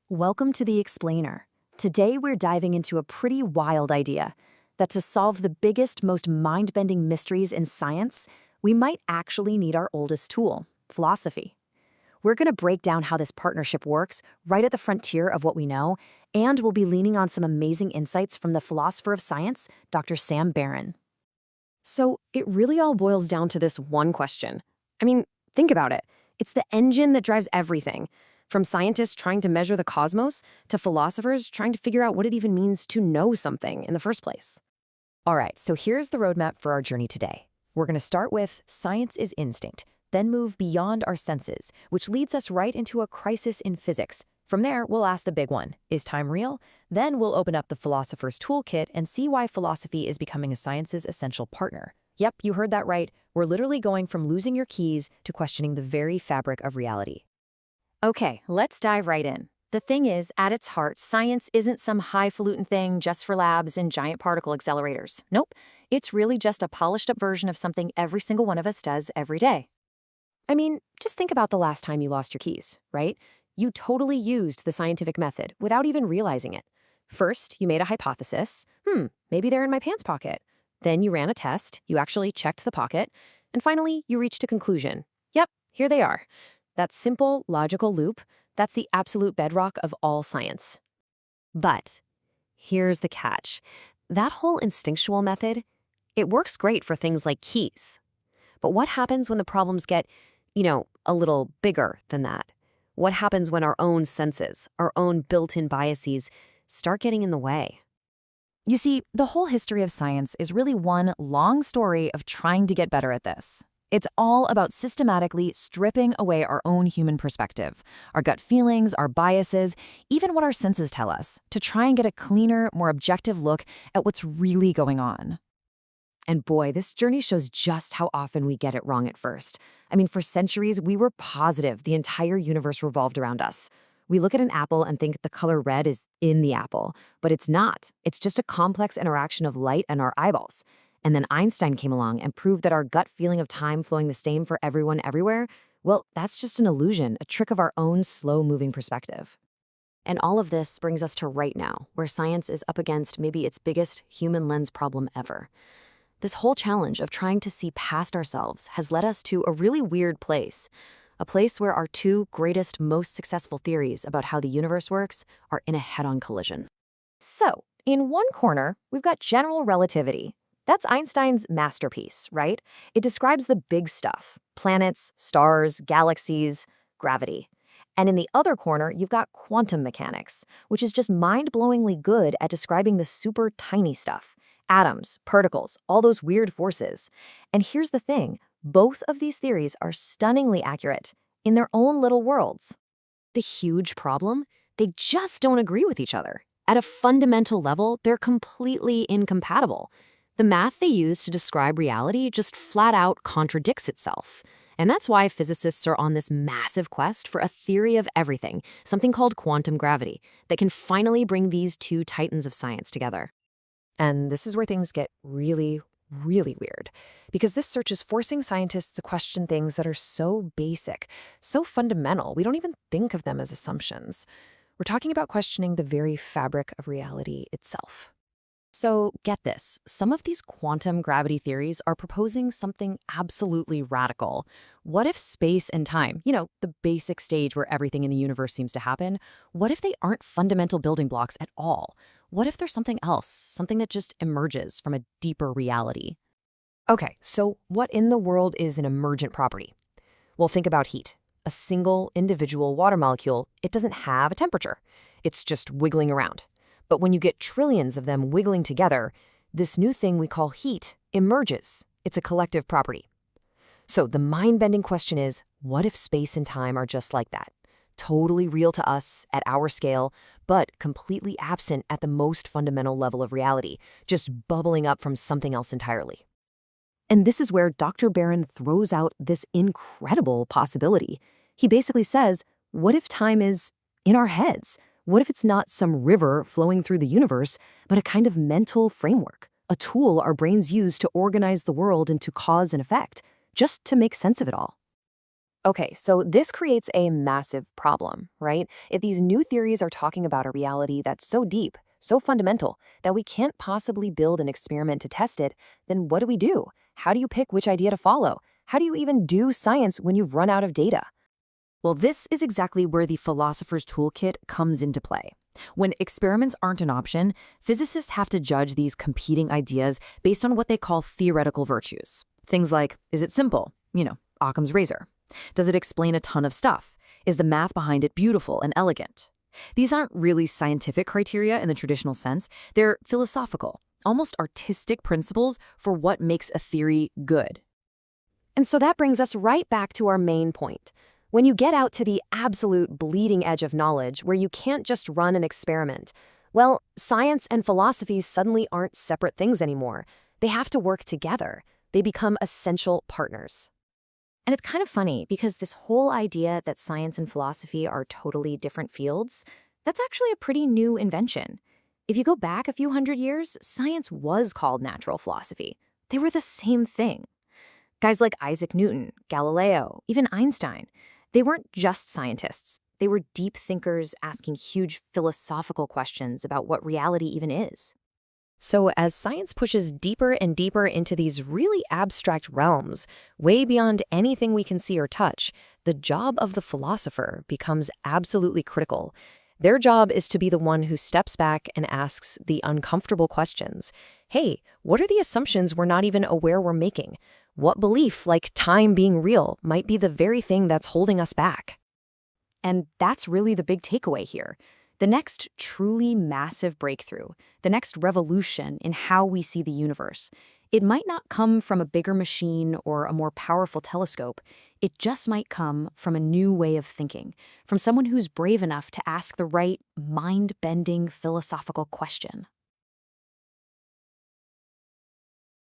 Welcome to The Explainer. Today we're diving into a pretty wild idea that to solve the biggest, most mind-bending mysteries in science, we might actually need our oldest tool, philosophy. We're going to break down how this partnership works right at the frontier of what we know, and we'll be leaning on some amazing insights from the philosopher of science, Dr. Sam Barron. So it really all boils down to this one question. I mean, think about it. It's the engine that drives everything, from scientists trying to measure the cosmos to philosophers trying to figure out what it even means to know something in the first place. All right, so here's the roadmap for our journey today. We're going to start with science is instinct, then move beyond our senses, which leads us right into a crisis in physics. From there, we'll ask the big one, is time real? Then we'll open up the philosopher's toolkit and see why philosophy is becoming a science's essential partner. Yep, you heard that right. We're literally going from losing your keys to questioning the very fabric of reality. Okay, let's dive right in. The thing is, at its heart, science isn't some highfalutin thing just for labs and giant particle accelerators. Nope, it's really just a polished-up version of something every single one of us does every day. I mean, just think about the last time you lost your keys, right? You totally used the scientific method without even realizing it. First, you made a hypothesis. Maybe they're in my pants pocket. Then you ran a test, you actually checked the pocket, and finally, you reached a conclusion. Yep, here they are. That simple, logical loop, that's the absolute bedrock of all science. But here's the catch. That whole instinctual method, it works great for things like keys. But what happens when the problems get, a little bigger than that? What happens when our own senses, our own built-in biases, start getting in the way? You see, the whole history of science is really one long story of trying to get better at this. It's all about systematically stripping away our own human perspective, our gut feelings, our biases, even what our senses tell us, to try and get a cleaner, more objective look at what's really going on. And boy, this journey shows just how often we get it wrong at first. I mean, for centuries, we were positive the entire universe revolved around us. We look at an apple and think the color red is in the apple, but it's not. It's just a complex interaction of light and our eyeballs. And then Einstein came along and proved that our gut feeling of time flowing the same for everyone everywhere, well, that's just an illusion, a trick of our own slow-moving perspective. And all of this brings us to right now, where science is up against maybe its biggest human lens problem ever. This whole challenge of trying to see past ourselves has led us to a really weird place, a place where our two greatest, most successful theories about how the universe works are in a head-on collision. So, in one corner, we've got general relativity. That's Einstein's masterpiece, right? It describes the big stuff, planets, stars, galaxies, gravity. And in the other corner, you've got quantum mechanics, which is just mind-blowingly good at describing the super tiny stuff. Atoms, particles, all those weird forces. And here's the thing, both of these theories are stunningly accurate in their own little worlds. The huge problem? They just don't agree with each other. At a fundamental level, they're completely incompatible. The math they use to describe reality just flat out contradicts itself. And that's why physicists are on this massive quest for a theory of everything, something called quantum gravity, that can finally bring these two titans of science together. And this is where things get really, really weird, because this search is forcing scientists to question things that are so basic, so fundamental, we don't even think of them as assumptions. We're talking about questioning the very fabric of reality itself. So get this, some of these quantum gravity theories are proposing something absolutely radical. What if space and time, the basic stage where everything in the universe seems to happen, what if they aren't fundamental building blocks at all? What if there's something else, something that just emerges from a deeper reality? Okay, so what in the world is an emergent property? Well, think about heat. A single individual water molecule, it doesn't have a temperature. It's just wiggling around. But when you get trillions of them wiggling together, this new thing we call heat emerges. It's a collective property. So the mind-bending question is, what if space and time are just like that? Totally real to us at our scale, but completely absent at the most fundamental level of reality, just bubbling up from something else entirely. And this is where Dr. Barron throws out this incredible possibility. He basically says, what if time is in our heads? What if it's not some river flowing through the universe, but a kind of mental framework, a tool our brains use to organize the world into cause and effect, just to make sense of it all? Okay, so this creates a massive problem, right? If these new theories are talking about a reality that's so deep, so fundamental, that we can't possibly build an experiment to test it, then what do we do? How do you pick which idea to follow? How do you even do science when you've run out of data? Well, this is exactly where the philosopher's toolkit comes into play. When experiments aren't an option, physicists have to judge these competing ideas based on what they call theoretical virtues. Things like, is it simple? Occam's razor. Does it explain a ton of stuff? Is the math behind it beautiful and elegant? These aren't really scientific criteria in the traditional sense. They're philosophical, almost artistic principles for what makes a theory good. And so that brings us right back to our main point. When you get out to the absolute bleeding edge of knowledge where you can't just run an experiment, well, science and philosophy suddenly aren't separate things anymore. They have to work together. They become essential partners. And it's kind of funny because this whole idea that science and philosophy are totally different fields, that's actually a pretty new invention. If you go back a few hundred years, science was called natural philosophy. They were the same thing. Guys like Isaac Newton, Galileo, even Einstein, they weren't just scientists. They were deep thinkers asking huge philosophical questions about what reality even is. So as science pushes deeper and deeper into these really abstract realms, way beyond anything we can see or touch, the job of the philosopher becomes absolutely critical. Their job is to be the one who steps back and asks the uncomfortable questions. Hey, what are the assumptions we're not even aware we're making? What belief, like time being real, might be the very thing that's holding us back? And that's really the big takeaway here. The next truly massive breakthrough, the next revolution in how we see the universe, it might not come from a bigger machine or a more powerful telescope. It just might come from a new way of thinking, from someone who's brave enough to ask the right mind-bending philosophical question.